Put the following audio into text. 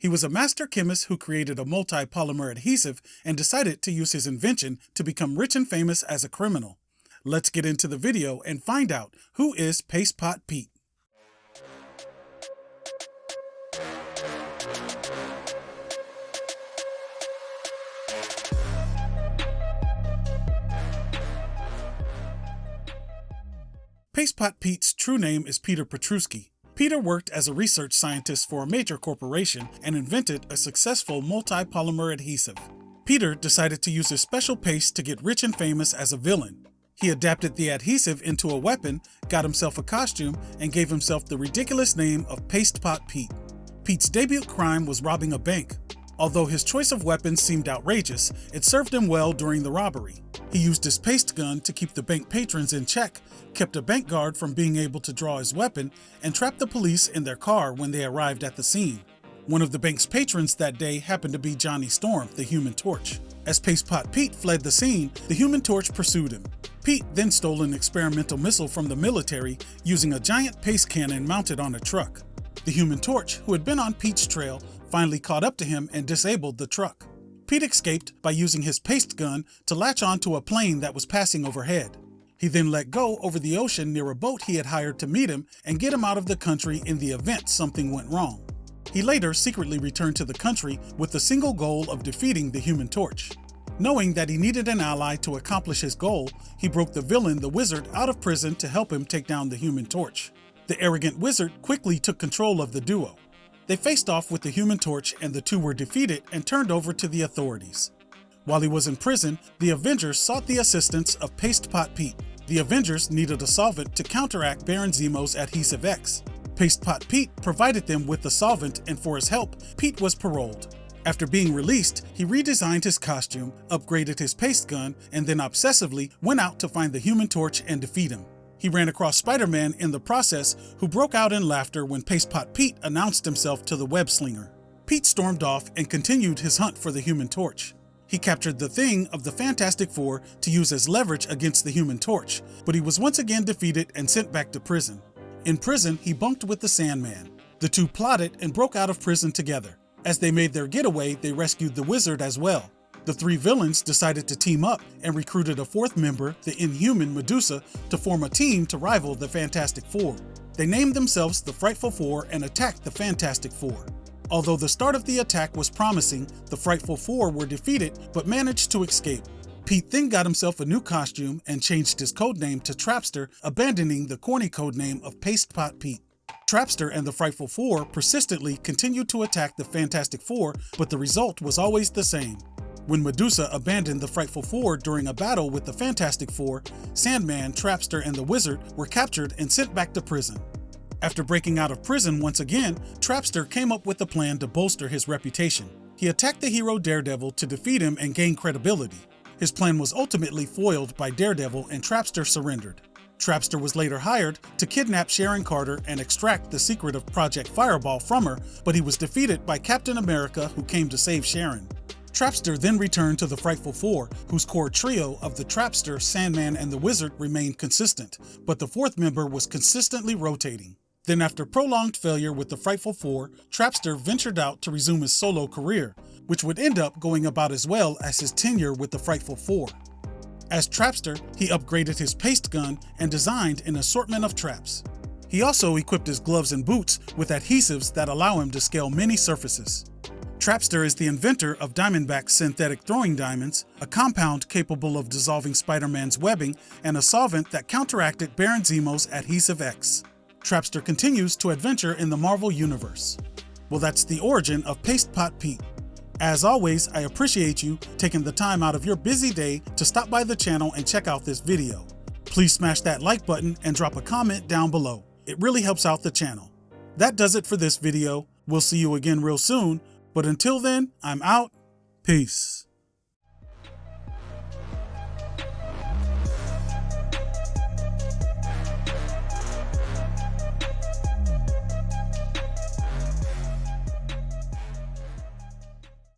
He was a master chemist who created a multi-polymer adhesive and decided to use his invention to become rich and famous as a criminal. Let's get into the video and find out who is Paste Pot Pete. Paste Pot Pete's true name is Peter Petrusky. Peter worked as a research scientist for a major corporation and invented a successful multi-polymer adhesive. Peter decided to use his special paste to get rich and famous as a villain. He adapted the adhesive into a weapon, got himself a costume, and gave himself the ridiculous name of Paste Pot Pete. Pete's debut crime was robbing a bank. Although his choice of weapons seemed outrageous, it served him well during the robbery. He used his paste gun to keep the bank patrons in check, kept a bank guard from being able to draw his weapon, and trapped the police in their car when they arrived at the scene. One of the bank's patrons that day happened to be Johnny Storm, the Human Torch. As Paste Pot Pete fled the scene, the Human Torch pursued him. Pete then stole an experimental missile from the military using a giant paste cannon mounted on a truck. The Human Torch, who had been on Pete's trail, finally caught up to him and disabled the truck. Pete escaped by using his paste gun to latch onto a plane that was passing overhead. He then let go over the ocean near a boat he had hired to meet him and get him out of the country in the event something went wrong. He later secretly returned to the country with the single goal of defeating the Human Torch. Knowing that he needed an ally to accomplish his goal, he broke the villain, the Wizard, out of prison to help him take down the Human Torch. The arrogant Wizard quickly took control of the duo. They faced off with the Human Torch and the two were defeated and turned over to the authorities. While he was in prison, the Avengers sought the assistance of Paste Pot Pete. The Avengers needed a solvent to counteract Baron Zemo's Adhesive X. Paste Pot Pete provided them with the solvent, and for his help, Pete was paroled. After being released, he redesigned his costume, upgraded his paste gun, and then obsessively went out to find the Human Torch and defeat him. He ran across Spider-Man in the process, who broke out in laughter when Paste Pot Pete announced himself to the web slinger. Pete stormed off and continued his hunt for the Human Torch. He captured the Thing of the Fantastic Four to use as leverage against the Human Torch, but he was once again defeated and sent back to prison. In prison, he bunked with the Sandman. The two plotted and broke out of prison together. As they made their getaway, they rescued the Wizard as well. The three villains decided to team up and recruited a fourth member, the Inhuman Medusa, to form a team to rival the Fantastic Four. They named themselves the Frightful Four and attacked the Fantastic Four. Although the start of the attack was promising, the Frightful Four were defeated but managed to escape. Pete then got himself a new costume and changed his codename to Trapster, abandoning the corny codename of Paste Pot Pete. Trapster and the Frightful Four persistently continued to attack the Fantastic Four, but the result was always the same. When Medusa abandoned the Frightful Four during a battle with the Fantastic Four, Sandman, Trapster, and the Wizard were captured and sent back to prison. After breaking out of prison once again, Trapster came up with a plan to bolster his reputation. He attacked the hero Daredevil to defeat him and gain credibility. His plan was ultimately foiled by Daredevil and Trapster surrendered. Trapster was later hired to kidnap Sharon Carter and extract the secret of Project Fireball from her, but he was defeated by Captain America, who came to save Sharon. Trapster then returned to the Frightful Four, whose core trio of the Trapster, Sandman, and the Wizard remained consistent, but the fourth member was consistently rotating. Then after prolonged failure with the Frightful Four, Trapster ventured out to resume his solo career, which would end up going about as well as his tenure with the Frightful Four. As Trapster, he upgraded his paste gun and designed an assortment of traps. He also equipped his gloves and boots with adhesives that allow him to scale many surfaces. Trapster is the inventor of Diamondback's synthetic throwing diamonds, a compound capable of dissolving Spider-Man's webbing, and a solvent that counteracted Baron Zemo's Adhesive X. Trapster continues to adventure in the Marvel Universe. Well, that's the origin of Paste Pot Pete. As always, I appreciate you taking the time out of your busy day to stop by the channel and check out this video. Please smash that like button and drop a comment down below. It really helps out the channel. That does it for this video. We'll see you again real soon, but until then, I'm out. Peace.